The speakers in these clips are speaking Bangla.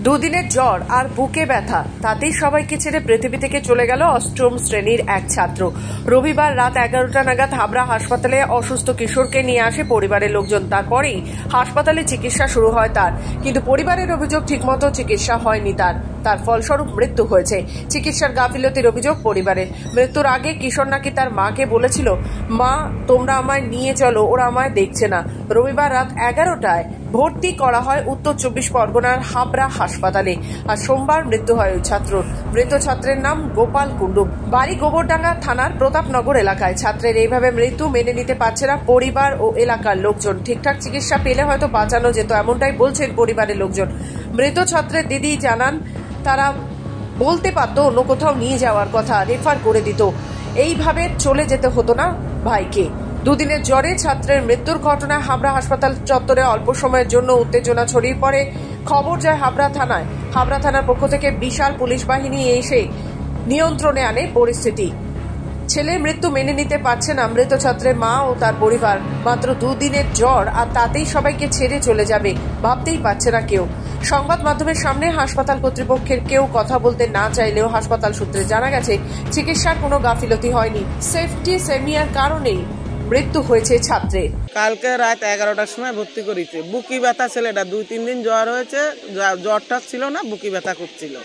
দুদিনের জ্বর আর বুকে ব্যথা, তাতেই সবাইকে ছেড়ে পৃথিবী থেকে চলে গেল অষ্টম শ্রেণীর এক ছাত্র। রবিবার রাত 11টা নাগাদ হাবড়া হাসপাতালে অসুস্থ কিশোরকে নিয়ে আসে পরিবারের লোকজন। তারপরেই হাসপাতালে চিকিৎসা শুরু হয় তার, কিন্তু পরিবারের অভিযোগ ঠিকমতো চিকিৎসা হয়নি তার ফলস্বরূপ মৃত্যু হয়েছে। চিকিৎসার গাফিলতির অভিযোগ পরিবারের। মৃত্যুর আগে কিশোর নাকি তার মাকে বলেছিল, মা তোমরা আমায় নিয়ে চলো, ওরা আমায় দেখছে না। রবিবার রাত 11টায় ভর্তি করা হয় উত্তর 24 পরগনার হাবড়া হাসপাতালে। আর সোমবার মৃত্যু হয় ওই ছাত্রর। মৃত ছাত্রের নাম গোপাল কুণ্ডু, বাড়ি গোবরডাঙ্গা থানার প্রতাপনগর এলাকায়। ছাত্রের এইভাবে মৃত্যু মেনে নিতে পারছে না পরিবার ও এলাকার লোকজন। ঠিকঠাক চিকিৎসা পেলে হয়তো বাঁচানো যেত, এমনটাই বলছেন পরিবারের লোকজন। মৃত ছাত্রের দিদি জানান, তারা বলতে পারতো অন্য কোথাও নিয়ে যাওয়ার কথা, রেফার করে দিত, এইভাবে চলে যেতে হতো না ভাইকে। দুদিনের জ্বরে ছাত্রের মৃত্যুর ঘটনায় হাবড়া হাসপাতাল চত্বরে অল্প সময়ের জন্য উত্তেজনা ছড়িয়ে পড়ে। খবর যায় হাবড়া থানায়। হাবড়া থানার পক্ষ থেকে বিশাল পুলিশ বাহিনী এসে নিয়ন্ত্রণে আনে পরিস্থিতি। ছেলের মৃত্যু মেনে নিতে পারছে না মৃত ছাত্রের মা ও তার পরিবার। মাত্র দুদিনের জ্বর আর তাতেই সবাইকে ছেড়ে চলে যাবে, ভাবতেই পারছে না কেউ। সংবাদ মাধ্যমের সামনে হাসপাতাল কর্তৃপক্ষের কেউ কথা বলতে না চাইলেও হাসপাতাল সূত্রে জানা গেছে চিকিৎসার কোনো গাফিলতি হয়নি। সেফটি সেমিয়ার কারণেই মৃত্যু হয়েছে ছাত্রের। কালকে রাত 11টার সময় ভর্তি করেছে। বুকি ব্যথা, ছেলেটা 2-3 দিন জ্বর হয়েছে, জ্বরটা ছিল না, বুকি ব্যথা করছিল,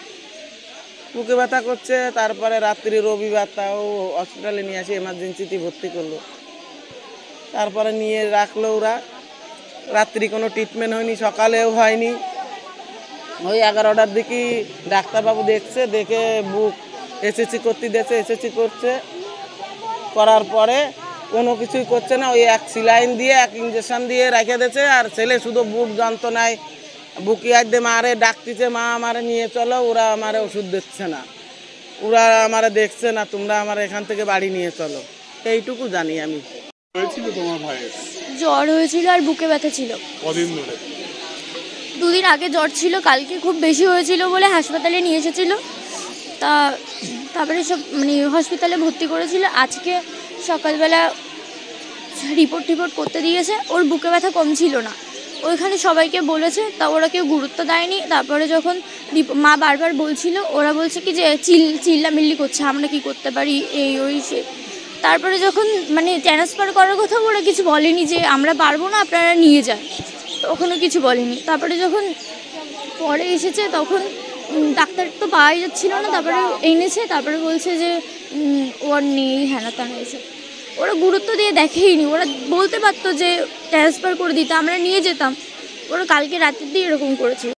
বুকে ব্যথা করছে। তারপরে রাত্রি রবিবার তাও হসপিটালে নিয়ে আসি, এমার্জেন্সিতে ভর্তি করলো। তারপরে নিয়ে রাখলো ওরা, রাত্রি কোনো ট্রিটমেন্ট হয়নি, সকালেও হয়নি। ওই 11টার দিকে ডাক্তারবাবু দেখছে, দেখে বুক এসএসসি করতে দিয়েছে, এসএসসি করছে, করার পরে কোনো কিছুই করছে না। ওই এক সিলাইন দিয়ে, এক ইঞ্জেকশন দিয়ে রেখে দিয়েছে। আর ছেলে শুধু বুক যন্ত্রণায় বুকি আজ মারে ডাকতেছে, মা আমারে নিয়ে চলো, ওরা আমারে ওষুধ দিচ্ছে না, ওরা আমারে দেখছে না, তোমরা আমার এখান থেকে বাড়ি নিয়ে চলো, এইটুকু জানি আমি। হয়েছিল তোমার ভাইয়ের? জ্বর হয়েছিল আর বুকে ব্যথা ছিল। কদিন ধরে? 2 দিন আগে জ্বর ছিল, কালকে খুব বেশি হয়েছিল বলে হাসপাতালে নিয়ে এসেছিল। তারপরে সব হসপিটালে ভর্তি করেছিল। আজকে সকালবেলা রিপোর্ট করতে দিয়েছে, ওর বুকে ব্যথা কম ছিল না। ওইখানে সবাইকে বলেছে, তা ওরা কেউ গুরুত্ব দেয়নি। তারপরে যখন মা বারবার বলছিল, ওরা বলছে কি যে চিল্লামিল্লি করছে, আমরা কি করতে পারি, এই ওই সে। তারপরে যখন ট্রান্সফার করার কথা ওরা কিছু বলেনি যে আমরা পারবো না, আপনারা নিয়ে যান, তখনও কিছু বলেনি। তারপরে যখন পরে এসেছে তখন ডাক্তার তো পাওয়াই যাচ্ছিল না, তারপরে এনেছে, তারপরে বলছে যে ওর নেই, হ্যানা ত্যানা এসে। ওরা গুরুত্ব দিয়ে দেখেইনি। ওরা বলতে পারতো যে ট্রান্সফার করে দিতে, আমরা নিয়ে যেতাম। ওরা কালকে রাতের দিয়ে এরকম করেছে।